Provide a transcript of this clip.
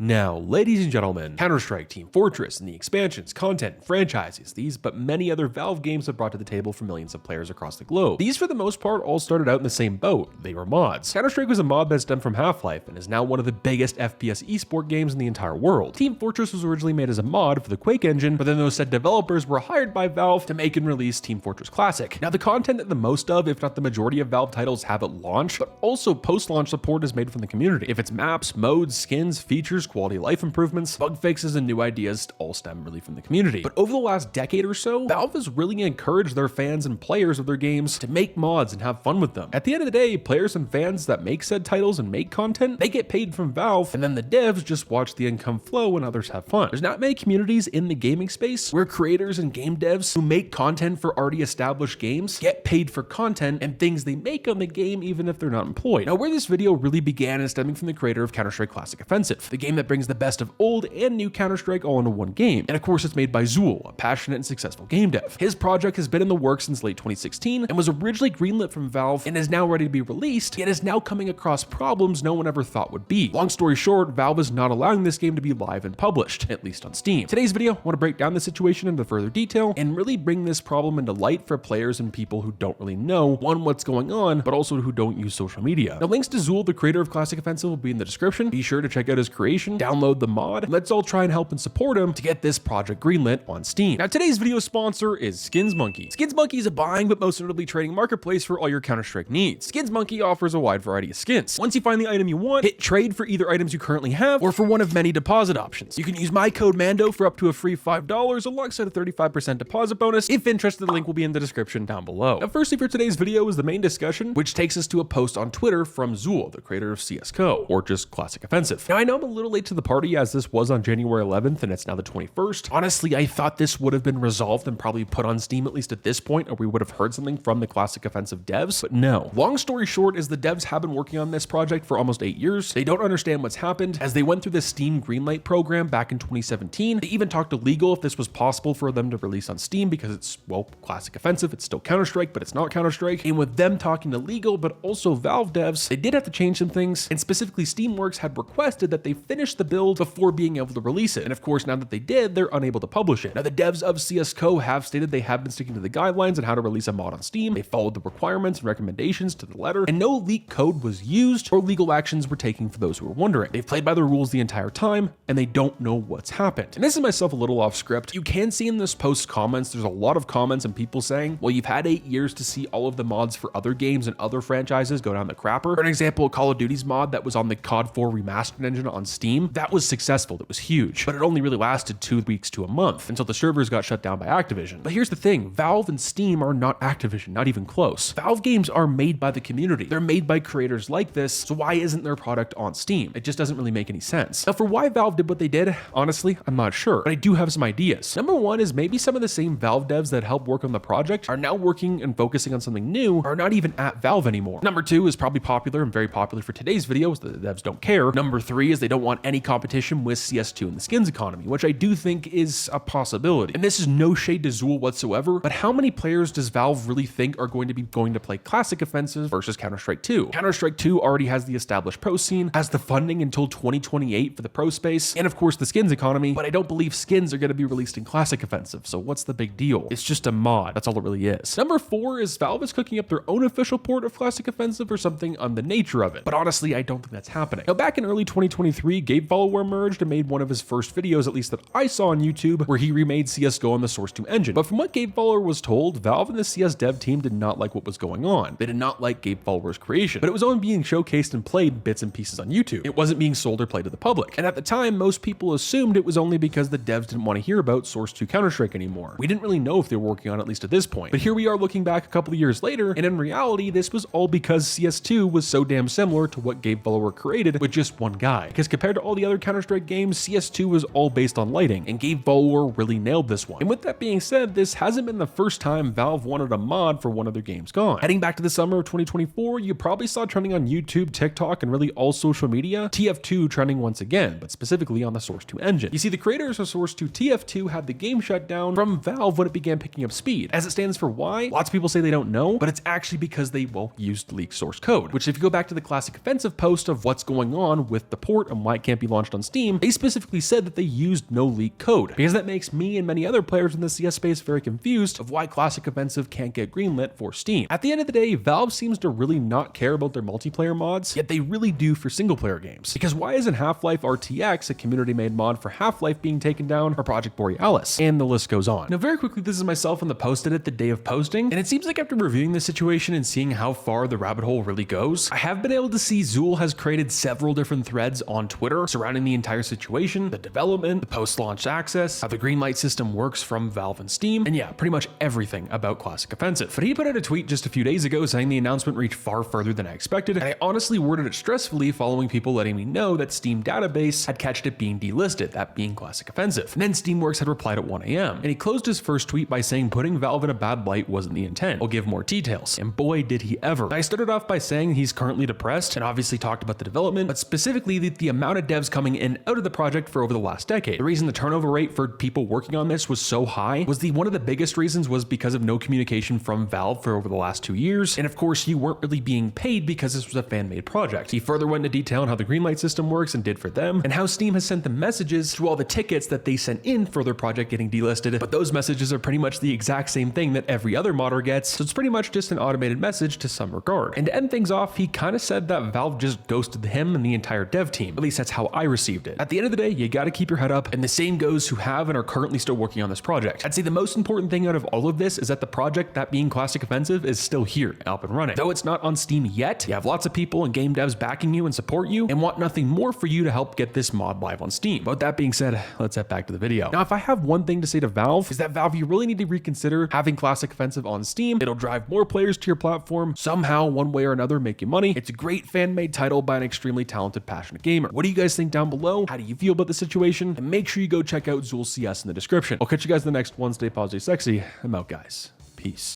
Now, ladies and gentlemen, Counter-Strike, Team Fortress, and the expansions, content, and franchises, these but many other Valve games have brought to the table for millions of players across the globe. These, for the most part, all started out in the same boat. They were mods. Counter-Strike was a mod that stemmed from Half-Life and is now one of the biggest FPS esport games in the entire world. Team Fortress was originally made as a mod for the Quake engine, but then those said developers were hired by Valve to make and release Team Fortress Classic. Now, the content that the most of, if not the majority of Valve titles have at launch, but also post-launch support is made from the community. If it's maps, modes, skins, features, quality of life improvements, bug fixes, and new ideas all stem really from the community. But over the last decade or so, Valve has really encouraged their fans and players of their games to make mods and have fun with them. At the end of the day, players and fans that make said titles and make content, they get paid from Valve, and then the devs just watch the income flow and others have fun. There's not many communities in the gaming space where creators and game devs who make content for already established games get paid for content and things they make on the game even if they're not employed. Now, where this video really began is stemming from the creator of Counter-Strike Classic Offensive, the game that brings the best of old and new Counter-Strike all into one game. And of course, it's made by Zool, a passionate and successful game dev. His project has been in the works since late 2016 and was originally greenlit from Valve and is now ready to be released, yet is now coming across problems no one ever thought would be. Long story short, Valve is not allowing this game to be live and published, at least on Steam. Today's video, I want to break down the situation into further detail and really bring this problem into light for players and people who don't really know, one, what's going on, but also who don't use social media. Now, links to Zool, the creator of Classic Offensive, will be in the description. Be sure to check out his creation, download the mod, and let's all try and help and support him to get this project greenlit on Steam. Now, today's video sponsor is Skins Monkey. Skins Monkey is a buying but most notably trading marketplace for all your Counter-Strike needs. Skins Monkey offers a wide variety of skins. Once you find the item you want, hit trade for either items you currently have or for one of many deposit options. You can use my code MANDO for up to a free $5 alongside a 35% deposit bonus. If interested, the link will be in the description down below. Now, firstly for today's video is the main discussion, which takes us to a post on Twitter from Zool, the creator of CSCO, or just Classic Offensive. Now, I know I'm a little late to the party as this was on January 11th and it's now the 21st. Honestly, I thought this would have been resolved and probably put on Steam at least at this point, or we would have heard something from the Classic Offensive devs, but no. Long story short is the devs have been working on this project for almost 8 years. They don't understand what's happened as they went through the Steam Greenlight program back in 2017. They even talked to legal if this was possible for them to release on Steam because it's, well, Classic Offensive. It's still Counter-Strike, but it's not Counter-Strike. And with them talking to legal, but also Valve devs, they did have to change some things, and specifically Steamworks had requested that they finish the build before being able to release it. And of course, now that they did, they're unable to publish it. Now, the devs of CSCO have stated they have been sticking to the guidelines on how to release a mod on Steam. They followed the requirements and recommendations to the letter, and no leak code was used or legal actions were taken for those who were wondering. They've played by the rules the entire time, and they don't know what's happened. And this is myself a little off script. You can see in this post's comments, there's a lot of comments and people saying, well, you've had 8 years to see all of the mods for other games and other franchises go down the crapper. For an example, Call of Duty's mod that was on the COD 4 remastered engine on Steam, that was successful, that was huge, but it only really lasted 2 weeks to a month until the servers got shut down by Activision. But here's the thing, Valve and Steam are not Activision, not even close. Valve games are made by the community. They're made by creators like this, so why isn't their product on Steam? It just doesn't really make any sense. Now, for why Valve did what they did, honestly, I'm not sure, but I do have some ideas. Number one is maybe some of the same Valve devs that helped work on the project are now working and focusing on something new, are not even at Valve anymore. Number two is probably popular and very popular for today's videos, the devs don't care. Number three is they don't want any competition with CS2 and the skins economy, which I do think is a possibility. And this is no shade to Zool whatsoever, but how many players does Valve really think are going to play Classic Offensive versus Counter-Strike 2? Counter-Strike 2 already has the established pro scene, has the funding until 2028 for the pro space, and of course the skins economy, but I don't believe skins are going to be released in Classic Offensive, so what's the big deal? It's just a mod, that's all it really is. Number four is Valve is cooking up their own official port of Classic Offensive or something on the nature of it, but honestly, I don't think that's happening. Now, back in early 2023, Gabe Follower emerged and made one of his first videos, at least that I saw on YouTube, where he remade CSGO on the Source 2 engine. But from what Gabe Follower was told, Valve and the CS dev team did not like what was going on. They did not like Gabe Follower's creation, but it was only being showcased and played bits and pieces on YouTube. It wasn't being sold or played to the public. And at the time, most people assumed it was only because the devs didn't want to hear about Source 2 Counter-Strike anymore. We didn't really know if they were working on it, at least at this point. But here we are looking back a couple of years later, and in reality, this was all because CS2 was so damn similar to what Gabe Follower created with just one guy. Because compared to all the other Counter-Strike games, CS2 was all based on lighting, and Gabe Follower really nailed this one. And with that being said, this hasn't been the first time Valve wanted a mod for one of their games gone. Heading back to the summer of 2024, you probably saw trending on YouTube, TikTok, and really all social media, TF2 trending once again, but specifically on the Source 2 engine. You see, the creators of Source 2 TF2 had the game shut down from Valve when it began picking up speed. As it stands for why, lots of people say they don't know, but it's actually because they, well, used leaked source code, which if you go back to the Classic Offensive post of what's going on with the port and why it can't be launched on Steam, they specifically said that they used no leak code, because that makes me and many other players in the CS space very confused of why Classic Offensive can't get greenlit for Steam. At the end of the day, Valve seems to really not care about their multiplayer mods, yet they really do for single player games. Because why isn't Half-Life RTX, a community-made mod for Half-Life, being taken down, or Project Borealis? And the list goes on. Now, very quickly, this is myself on the post edit the day of posting, and it seems like after reviewing the situation and seeing how far the rabbit hole really goes, I have been able to see Zool has created several different threads on Twitter surrounding the entire situation, the development, the post-launch access, how the greenlight system works from Valve and Steam, and yeah, pretty much everything about Classic Offensive. But he put out a tweet just a few days ago saying the announcement reached far further than I expected, and I honestly worded it stressfully following people letting me know that Steam database had catched it being delisted, that being Classic Offensive. And then Steamworks had replied at 1 a.m. and he closed his first tweet by saying putting Valve in a bad light wasn't the intent. I'll give more details. And boy, did he ever. I started off by saying he's currently depressed and obviously talked about the development, but specifically the amount of devs coming in and out of the project for over the last decade. The reason the turnover rate for people working on this was so high was one of the biggest reasons was because of no communication from Valve for over the last 2 years. And of course, you weren't really being paid because this was a fan-made project. He further went into detail on how the greenlight system works and did for them, and how Steam has sent them messages through all the tickets that they sent in for their project getting delisted, but those messages are pretty much the exact same thing that every other modder gets, so it's pretty much just an automated message to some regard. And to end things off, he kind of said that Valve just ghosted him and the entire dev team. At least that's how I received it. At the end of the day, you gotta keep your head up, and the same goes who have and are currently still working on this project. I'd say the most important thing out of all of this is that the project, that being Classic Offensive, is still here, up and running. Though it's not on Steam yet, you have lots of people and game devs backing you and support you, and want nothing more for you to help get this mod live on Steam. But that being said, let's head back to the video. Now, if I have one thing to say to Valve, is that Valve, you really need to reconsider having Classic Offensive on Steam. It'll drive more players to your platform, somehow, one way or another, make you money. It's a great fan-made title by an extremely talented, passionate gamer. What do you guys think down below? How do you feel about the situation? And make sure you go check out Zool CS in the description. I'll catch you guys in the next one. Stay positive, sexy. I'm out, guys. Peace.